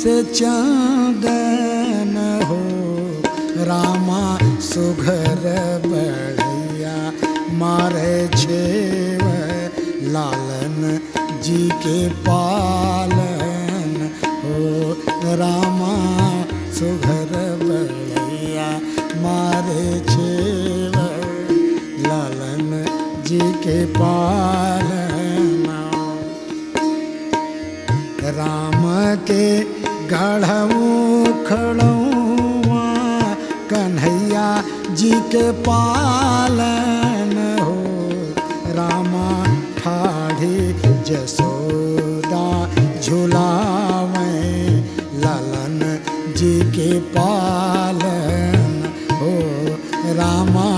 से चांदन हो रामा सुघर बढ़िया मारे छेव लालन जी के पालन हो रामा सुघर बढ़िया मारे छेव लालन जी के पालन। राम के गढ़ऊ खड़ुआ कन्हैया जी के पालन हो रामा ठाढ़ी जसोदा झुलावे लालन जी के पालन हो रामा